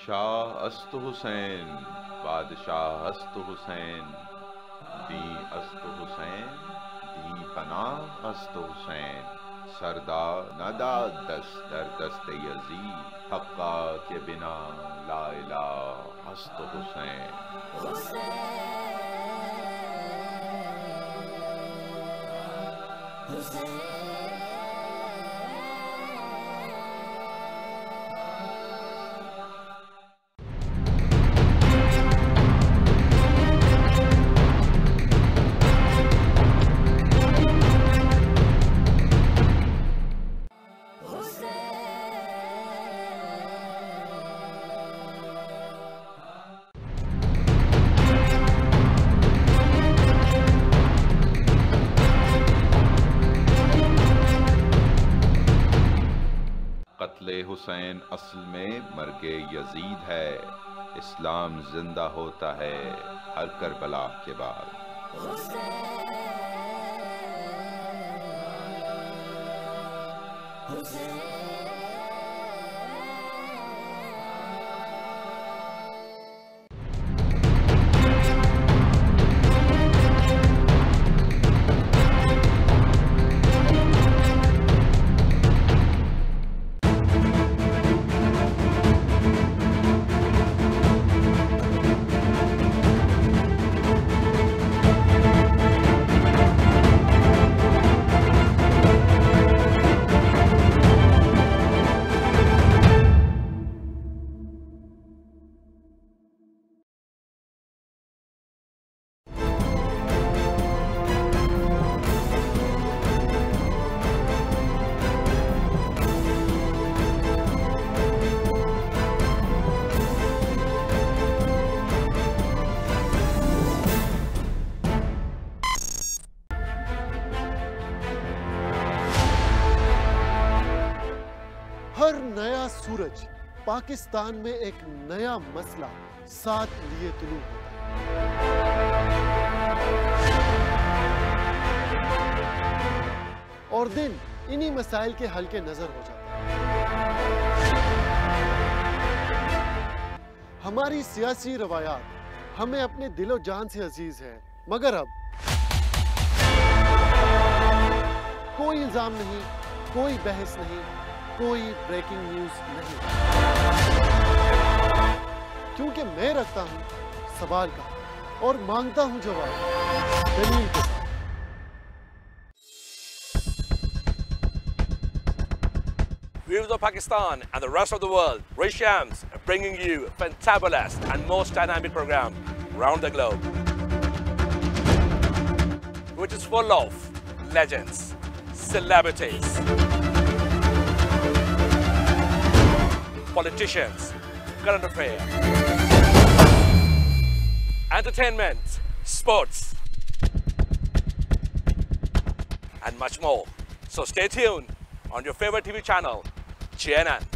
Speaker 3: शाह अस्त हुसैन, बादशाह अस्त हुसैन, दी अस्त हुसैन, दी पनाह अस्त हुसैन, सरदार नदा दस दर दस्त यजीद, हक्का के बिना ला इलाह अस्त हुसैन। हुसैन असल में मर्गे यजीद है, इस्लाम जिंदा होता है हर करबला के बाद।
Speaker 4: हर नया सूरज पाकिस्तान में एक नया मसला साथ लिए तुलू होता है और दिन इन्हीं मसाइल के हल के नजर हो जाता है। हमारी सियासी रवायात हमें अपने दिलो जान से अजीज है, मगर अब कोई इल्जाम नहीं, कोई बहस नहीं, कोई ब्रेकिंग न्यूज नहीं, क्योंकि मैं रखता हूं सवाल का और मांगता हूं जवाब दलील के साथ।
Speaker 5: Viewers of Pakistan and the rest of the world, Ray Shams are bringing you a fantabulous and most dynamic program around the globe, which is full of legends, celebrities, politicians, current affairs, entertainment, sports, and much more. So stay tuned on your favorite TV channel, CNN.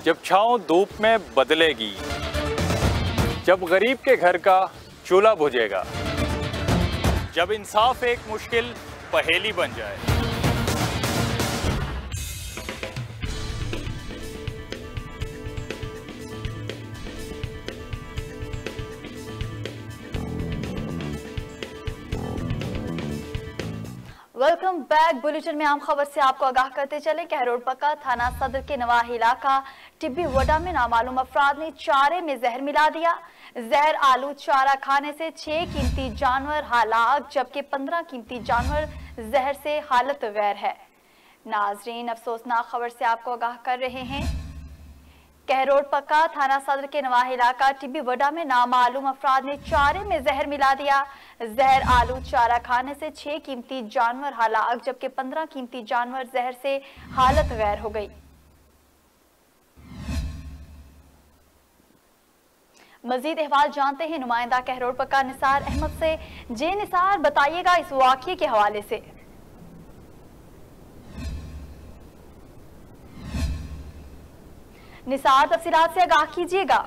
Speaker 2: जब छाँव धूप में बदलेगी, जब गरीब के घर का चूल्हा बुझेगा, जब इंसाफ एक मुश्किल पहेली बन जाए,
Speaker 1: वेलकम बैक। बुलेटिन में आम खबर से आपको आगाह करते चले। कहरोड पक्का थाना सदर के नवाही इलाका टिब्बी वडा में नामालूम अफराद ने चारे में जहर मिला दिया। जहर आलू चारा खाने से 6 कीमती जानवर हलाक, जबकि 15 कीमती जानवर जहर से हालत गैर है। नाजरीन, अफसोसनाक खबर से आपको आगाह कर रहे हैं। कहरोड पक्का थाना सदर के नवाही इलाका टिब्बी वडा में नामालूम अफराद ने चारे में जहर मिला दिया। जहर आलू चारा खाने से 6 कीमती जानवर हलाक, जबकि 15 कीमती जानवर जहर से हालत गैर हो गई। मजीद अहवाल जानते हैं नुमाइंदा कहरोड पक्का निसार अहमद से। जे निसार, बताइएगा इस वाक़ये के हवाले से। निसार, तफसीलात से आगाह कीजिएगा।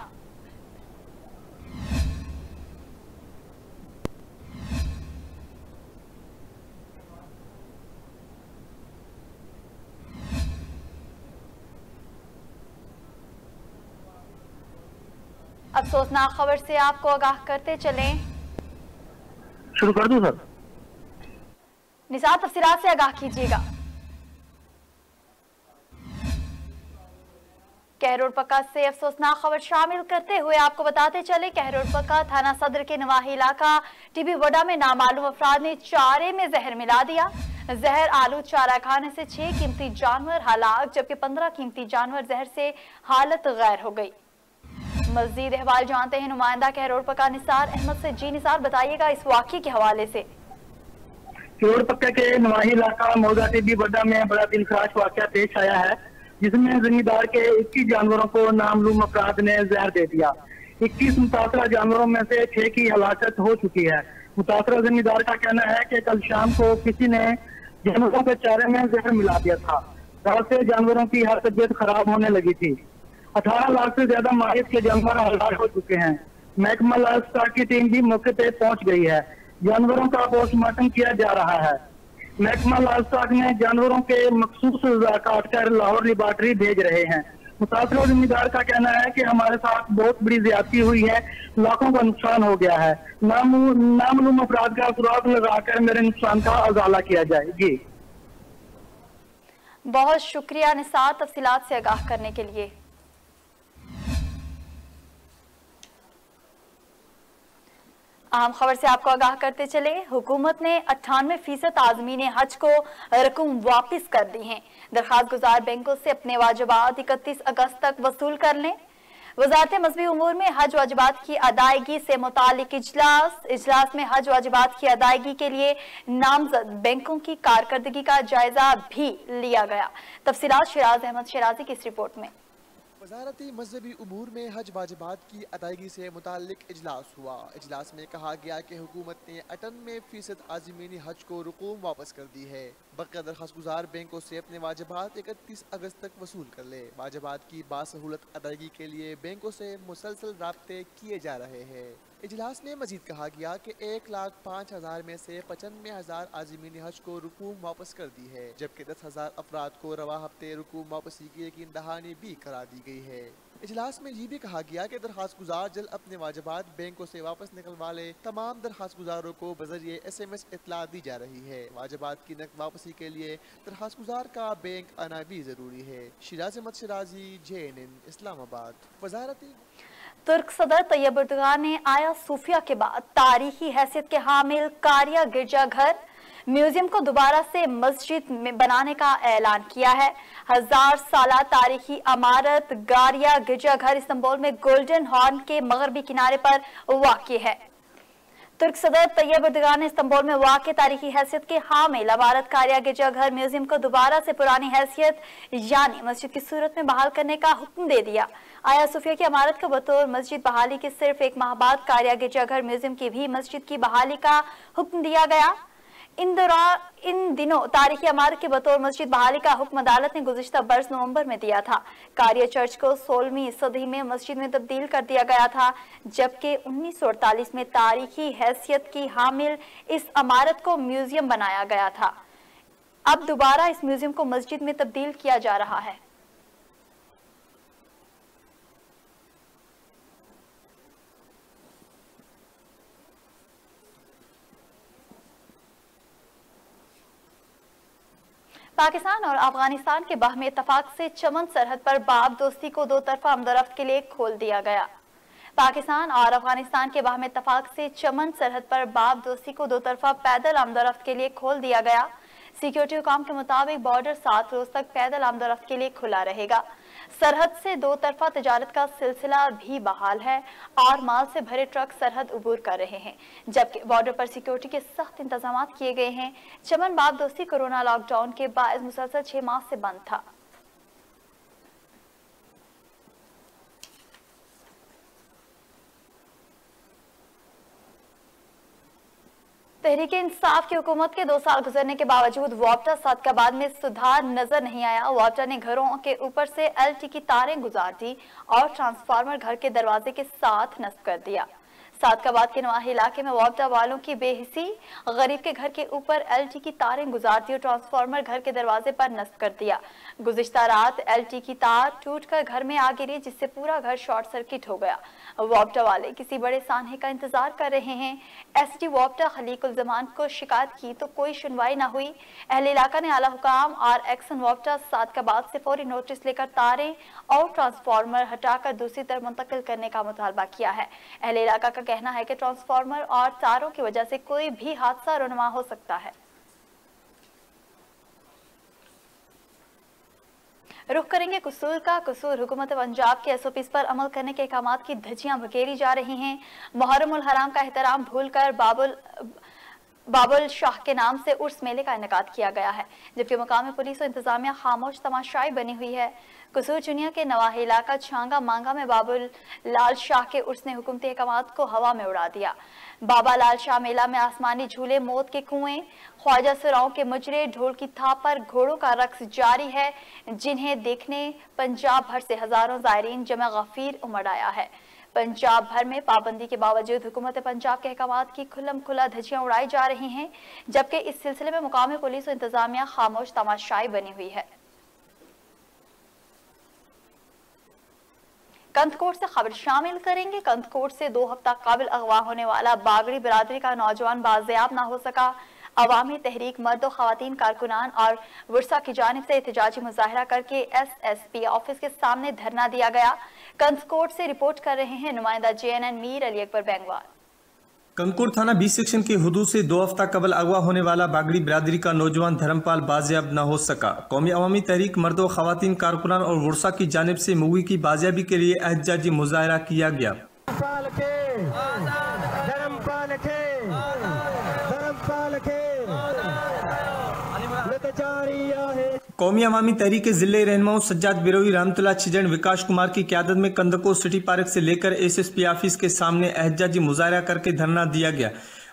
Speaker 1: अफसोसनाक खबर से आपको आगाह करते चलें।
Speaker 9: शुरू कर दूं सर?
Speaker 1: निसार, तफसीलात से आगाह कीजिएगा। कहरोड पक्का से अफसोसनाक खबर शामिल करते हुए आपको बताते चले, कहरोड पक्का थाना सदर के नवाही इलाका टिब्बी वडा में नामालूम अफराद ने चारे में जहर मिला दिया। जहर आलू चारा खाने से 6 कीमती जानवर हलाक, जबकि 15 कीमती जानवर जहर से हालत गैर हो गई। मजीद अहवाल जानते हैं नुमाइंदा कहरोड पक्का निसार अहमद से। जी निसार, बताइएगा इस वाक़ये के हवाले से।
Speaker 9: कहरोड पक्का के नवाही इलाका मौजा टिब्बी वडा में बड़ा दिलखराश वाक़या पेश आया है, जिसमें जमींदार के 21 जानवरों को नामालूम अफराद ने जहर दे दिया। 21 मुतासरा जानवरों में से 6 की हलाकत हो चुकी है। मुतासरा जमींदार का कहना है कि कल शाम को किसी ने जानवरों के चारे में जहर मिला दिया था। रात से जानवरों की हर तबीयत खराब होने लगी थी। 18 लाख से ज्यादा माहिर के जानवर हलाक हो चुके हैं। महकमा लाइफस्टॉक की टीम भी मौके पे पहुंच गई है। जानवरों का पोस्टमार्टम किया जा रहा है। महकमा लाइफस्टॉक ने जानवरों के मखसूस काट कर लाहौर लेबॉर्ट्री भेज रहे हैं। मुतासरा जिम्मेदार का कहना है कि हमारे साथ बहुत बड़ी ज्यादती हुई है, लाखों का नुकसान हो गया है। नामालूम अपराध का सुराग लगाकर मेरे नुकसान का अजाला किया जाए। जी
Speaker 1: बहुत शुक्रिया निसार, तफसीलात से आगाह करने के लिए। अहम खबर से आपको आगाह करते चले। हुकूमत ने 98% आज़मीन हज को रकम वापस कर दी है। दरखास्त गुजार बैंकों से अपने वाजिबात 31 अगस्त तक वसूल कर लें। वज़ारत मज़हबी उमूर में हज वाजिबात की अदायगी से मुतालिक इजलास में हज वाजिबात की अदायगी के लिए नामजद बैंकों की कारकर्दगी का जायजा भी लिया गया। तफसीलात शराज अहमद शराजी की इस रिपोर्ट में।
Speaker 4: वज़ारती मजहबी उमूर में हज वाजिबात की अदायगी से मुताल्लिक इजलास हुआ। इजलास में कहा गया कि हुकूमत ने 98% आज़मीनी हज को रुकूम वापस कर दी है। बक़िया दरख्वास्त गुजार बैंकों से अपने वाजिबात 31 अगस्त तक वसूल कर ले। वाजिबात की बासहूलत अदायगी के लिए बैंकों से मुसलसल राब्ते किए जा रहे हैं। इजलास में मजीद कहा गया कि 1,05,000 में से 95,000 आज़मीनी हज को रुकूम वापस कर दी है, जबकि 10,000 अफराद को रवा हफ्ते रुकूम वापसी की यकीन दहानी भी करा दी गई है। इजलास में ये भी कहा गया कि दरख्वास्त गुजार जल्द अपने वाजिबात बैंकों से वापस निकलवा ले। तमाम दरख्वास्त गुजारों को बजरिए SMS इत्तला दी जा रही है। वाजिबात की नकद वापसी के लिए दरख्वास्त गुजार का बैंक आना भी जरूरी है। शिराज अहमद शिराजी, JNN इस्लामाबाद। वज़ारती
Speaker 1: तुर्क सदर तैयब एर्दोगान ने आया सूफिया के बाद तारीखी हैसियत के हामिल कारिया गिरजाघर म्यूजियम को दोबारा से मस्जिद में बनाने का ऐलान किया है। 1000 साला तारीखी इमारत गारिया गिरजाघर इस्तांबुल में गोल्डन हॉर्न के मगरबी किनारे पर वाक़ है। तुर्क सदर तैयब एर्दोगान ने इस्तांबुल में वाक़ तारीखी हैसियत के हामिल इमारत कारिया गिरजाघर म्यूजियम को दोबारा से पुरानी हैसियत यानी मस्जिद की सूरत में बहाल करने का हुक्म दे दिया। आया सूफिया की इमारत को बतौर मस्जिद बहाली के सिर्फ एक माह बाद कारिया गिरजाघर म्यूजियम की भी मस्जिद की बहाली का हुक्म दिया गया। इन दिनों तारीखी इमारत के बतौर मस्जिद बहाली का हुक्म अदालत ने गुज़िश्ता बरस नवंबर में दिया था। कारिया चर्च को 16वीं सदी में मस्जिद में तब्दील कर दिया गया था, जबकि 1948 में तारीखी हैसियत की हामिल इस इमारत को म्यूजियम बनाया गया था। अब दोबारा इस म्यूजियम को मस्जिद में तब्दील किया जा रहा है। पाकिस्तान और अफगानिस्तान के बाहमी इत्तफाक से चमन सरहद पर बाब दोस्ती को दो तरफा आमदोरफ्त के लिए खोल दिया गया। पाकिस्तान और अफगानिस्तान के बाहमी इत्तफाक से चमन सरहद पर बाब दोस्ती को दो तरफा पैदल आमदोरफ्त के लिए खोल दिया गया। सिक्योरिटी हुकाम के मुताबिक बॉर्डर 7 रोज तक पैदल आमदोरफ्त के लिए खुला रहेगा। सरहद से दो तरफा तजारत का सिलसिला भी बहाल है और माल से भरे ट्रक सरहद उबूर कर रहे हैं, जबकि बॉर्डर पर सिक्योरिटी के सख्त इंतजाम किए गए हैं। चमन बाब दोस्ती कोरोना लॉकडाउन के बायस मुसलसल 6 माह से बंद था। तहरीक इंसाफ की हुकूमत के 2 साल गुजरने के बावजूद वापटा सादकाबाद में सुधार नजर नहीं आया। वापटा ने घरों के ऊपर से LT की तारें गुजार दी और ट्रांसफार्मर घर के दरवाजे के साथ नस्ब कर दिया। सादकाबाद के नवाही इलाके में वापटा वालों की बेहिसी गरीब के घर के ऊपर LT की तारें गुजार दी और ट्रांसफार्मर घर के दरवाजे पर नस्ब कर दिया। गुज़िश्ता रात LT की तार टूटकर घर में आ गिरी, जिससे पूरा घर शॉर्ट सर्किट हो गया। वापटा वाले किसी बड़े सानहे का इंतजार कर रहे हैं। SD वापटा खलीकुल जमान को शिकायत की तो कोई सुनवाई न हुई। अहले इलाका ने आला हुकाम और एक्शन वापटा सादकाबाद से फौरी नोटिस लेकर तारें और ट्रांसफार्मर हटाकर दूसरी तरफ मुंतकिल करने का मुतालबा किया है। अहले इलाका का कहना है कि ट्रांसफार्मर और तारों की वजह से कोई भी हादसा रुनुमा हो सकता है। रुख करेंगे कसूर का। कसूर हुकूमत पंजाब के SOPs पर अमल करने के अहकामात की धज्जियां बखेरी जा रही हैं। मुहर्रमुल हराम का एहतराम भूलकर बाबुल शाह के नाम से उर्स मेले का इनेकाद किया गया है, जबकि मुकामी पुलिस और इंतजामिया खामोश तमाशाई बनी हुई है। कसूर चुनिया के नवाही इलाका छांगा मांगा में बाबुल लाल शाह के उर्स ने हुकूमती अहकामात को हवा में उड़ा दिया। बाबा लाल शाह मेला में आसमानी झूले, मौत के कुएं, ख्वाजा सुराओं के मुजरे, ढोल की थाप पर घोड़ों का रक्स जारी है, जिन्हें देखने पंजाब भर से हजारों ज़ायरीन जमा गफीर उमड़ आया है। पंजाब भर में पाबंदी के बावजूद हुकूमत पंजाब के अहकामात की खुल्लम खुला धज्जियां उड़ाई जा रही हैं, जबकि इस सिलसिले में मुकामी पुलिस और इंतजामिया खामोश तमाशाई बनी हुई है। कंदकोट से खबर शामिल करेंगे। कंदकोट से 2 हफ्ता काबिल अगवा होने वाला बागड़ी बिरादरी का नौजवान बाजियाब न हो सका। अवामी तहरीक मर्द और खवातीन कारकुनान और वर्सा की जानिब से एहतजाजी मुजाहरा करके SSP ऑफिस के सामने धरना दिया गया। कंदकोट से रिपोर्ट कर रहे हैं नुमाइंदा JNN मीर अली अकबर बेंगवाल।
Speaker 10: कंदकोट थाना 20 सेक्शन के हुदूद से 2 हफ्ता कबल अगवा होने वाला बागड़ी बिरादरी का नौजवान धर्मपाल बाजियाब न हो सका। कौमी अवामी तहरीक मर्दों खवातीन कारकुनान और वर्सा की जानिब से मुगी की बाजियाबी के लिए एहतजाजी मुजाहरा किया गया। कौमी अवामी तहरीक जिले रहनुमाओं सज्जाद बिरोई रहमतुल्लाह छिजन विकास कुमार की क़यादत में कंदको सिटी पार्क से लेकर SSP ऑफिस के सामने एहतजाजी मुजाहरा करके धरना दिया गया।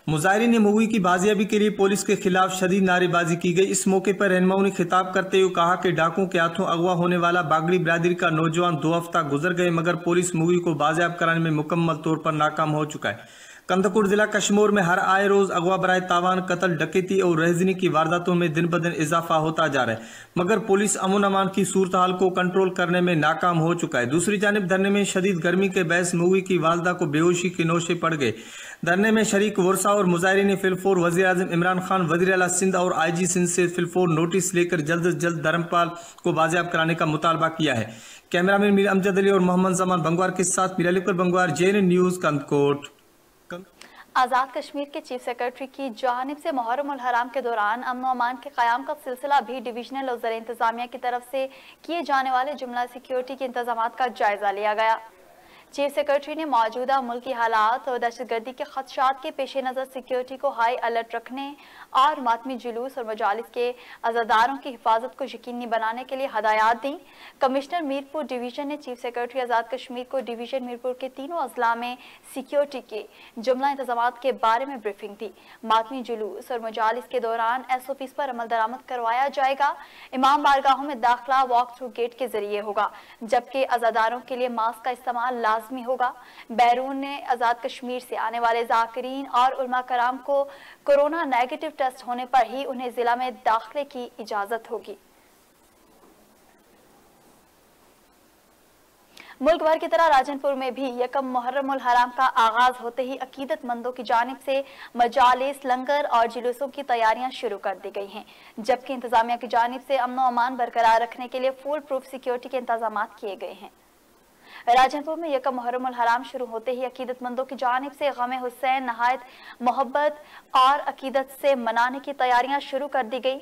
Speaker 10: मुजाहिरीन ने मूवी की बाजियाबी के लिए पुलिस के खिलाफ शदीद नारेबाजी की गई। इस मौके पर रहनुमाओं ने खिताब करते हुए कहा कि डाकुओं के हाथों अगवा होने वाला बागड़ी बिरादरी का नौजवान 2 हफ्ता गुजर गए मगर पुलिस मूवी को बाजियाब कराने में मुकम्मल तौर पर नाकाम हो चुका है। कंदकुर जिला कश्मीर में हर आए रोज अगवा बराए तावान, कत्ल, डकैती और रहजनी की वारदातों में दिन ब दिन इजाफा होता जा रहा है मगर पुलिस अमन अमान की सूरत हाल को कंट्रोल करने में नाकाम हो चुका है। दूसरी जानिब धरने में शदीद गर्मी के बहस मूवी की वालदा को बेहोशी के नौशे पड़ गए। धरने में शरीक वर्षा और मुजाहिरीन ने फिलफोर वज़ीर आज़म इमरान खान, वज़ीर आला सिंध और IG सिंध से फिलफोर नोटिस लेकर जल्द से जल्द धर्मपाल को बाजियाब कराने का मुतालबा किया है। कैमरामैन मीर अमजद अली और मोहम्मद जमान बंगवार के साथ मीर अलीकुल बंगवार, JNN न्यूज़, कंदकोट।
Speaker 1: आज़ाद कश्मीर के चीफ सेक्रेटरी की जानिब से मुहर्रम उल हराम के दौरान अमन व अमान के क़याम का सिलसिला भी डिवीजनल और ज़र इंतज़ामिया की तरफ से किए जाने वाले जुमला सिक्योरिटी के इंतजामात का जायजा लिया गया। चीफ सेक्रेटरी ने मौजूदा मुल्की हालात और दहशतगर्दी के खदशात के पेश नज़र सिक्योरिटी को हाई अलर्ट रखने और मातमी जुलूस और मजालिस के अज़ादारों की हिफाजत को यकीनी बनाने के लिए हदायत दी। कमिश्नर मीरपुर डिवीजन ने चीफ सेक्रेटरी आज़ाद कश्मीर को डिवीजन मीरपुर के तीनों अजला में सिक्योरिटी के जुमला इंतजामात के बारे में ब्रीफिंग दी। मातमी जुलूस और मजालिस के दौरान SOPs पर अमल दरामद करवाया जाएगा। इमाम बारगाहों में दाखिला वॉक थ्रू गेट के जरिए होगा जबकि अज़ादारों के लिए मास्क का इस्तेमाल लाजमी होगा। बैरून ने आज़ाद कश्मीर से आने वाले ज़ाकिरीन और उलमा कराम को कोरोना नेगेटिव टेस्ट होने पर ही उन्हें जिला में दाखिले की इजाजत होगी। मुल्क भर की तरह राजनपुर में भी यकम मुहर्रम उल हराम का आगाज होते ही अकीदतमंदों की जानिब से मजालिस, लंगर और जुलूसों की तैयारियां शुरू कर दी गई हैं जबकि इंतजामिया की जानिब से अमन व अमान बरकरार रखने के लिए फुल प्रूफ सिक्योरिटी के इंतजाम किए गए हैं। राजनपुर में यकम मुहर्रम उल हराम शुरू होते ही अकीदतमंदों की जानिब से गम हुसैन नहायत मोहब्बत और अकीदत से मनाने की तैयारियां शुरू कर दी गई।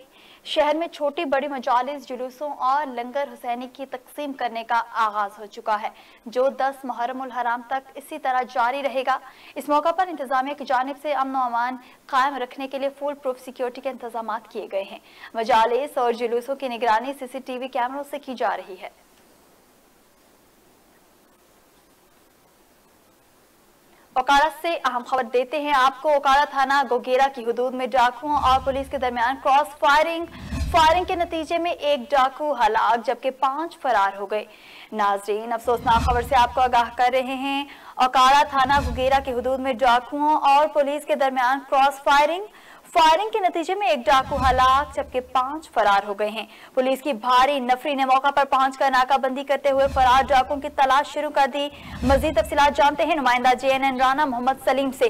Speaker 1: शहर में छोटी बड़ी मजालिस, जुलूसों और लंगर हुसैनी की तकसीम करने का आगाज हो चुका है जो 10 मुहर्रम उल हराम तक इसी तरह जारी रहेगा। इस मौका पर इंतजामिया की जानिब से अमन व अमान कायम रखने के लिए फुल प्रूफ सिक्योरिटी के इंतजाम किए गए हैं। मजालिस और जुलूसों की निगरानी CCTV कैमरों से की जा रही है। ओकाड़ा से अहम खबर देते हैं आपको। ओकाड़ा थाना गोगेरा की हुदूद में डाकुओं और पुलिस के दरमियान क्रॉस फायरिंग के नतीजे में 1 डाकू हलाक जबकि 5 फरार हो गए। नाजरीन, अफसोसनाक खबर से आपको आगाह कर रहे हैं। ओकाड़ा थाना गोगेरा की हुदूद में डाकुओं और पुलिस के दरमियान क्रॉस फायरिंग के नतीजे में 1 डाकू हलाक जबकि 5 फरार हो गए हैं। पुलिस की भारी नफरी ने मौका पर पहुंचकर नाकाबंदी करते हुए फरार डाकुओं की तलाश शुरू कर दी। मजीद तफसीलात जानते हैं नुमाइंदा JNN राना मोहम्मद सलीम से।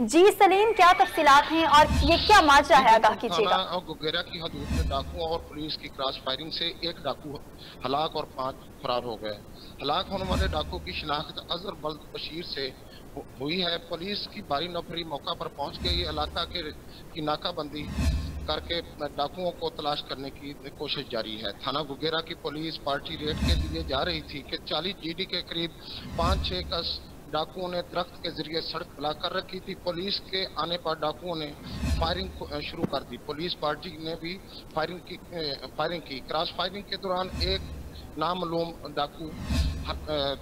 Speaker 1: जी सलीम, क्या तफसीलात हैं और ये क्या माजरा है, आगाह कीजिएगा।
Speaker 11: गोगेरा की हदूद में डाकुओं और पुलिस की क्रॉस फायरिंग से 1 डाकू हलाक और 5 फरार हो गए। हलाक होने वाले डाकू की शिनाख्त अजहर बल्द बशीर से हुई है। पुलिस की भारी नफरी मौका पर पहुंच गई। इलाका की नाकाबंदी करके डाकुओं को तलाश करने की कोशिश जारी है। थाना गोगेरा की पुलिस पार्टी रेड के लिए जा रही थी कि 40 GD के करीब 5-6 कस डाकुओं ने दरख्त के जरिए सड़क ब्लॉक कर रखी थी। पुलिस के आने पर डाकुओं ने फायरिंग शुरू कर दी। पुलिस पार्टी ने भी फायरिंग की। क्रॉस फायरिंग के दौरान एक नामालूम डाकू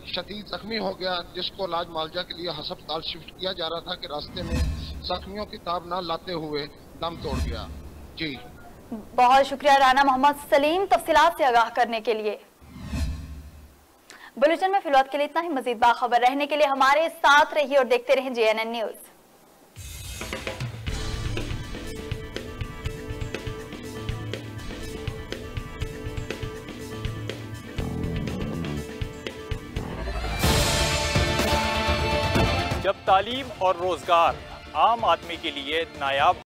Speaker 11: शदीद जख्मी हो गया जिसको इलाज मुआवजा के लिए अस्पताल शिफ्ट किया जा रहा था कि रास्ते में जख्मियों की ताब न लाते हुए दम तोड़ गया। जी
Speaker 1: बहुत शुक्रिया राना मोहम्मद सलीम तफसीलात से आगाह करने के लिए। बुलेटिन में फिलहाल के लिए इतना ही। मजीद बाखबर रहने के लिए हमारे साथ रहिए और देखते रहें JNN न्यूज़।
Speaker 2: जब तालीम और रोजगार आम आदमी के लिए नायाब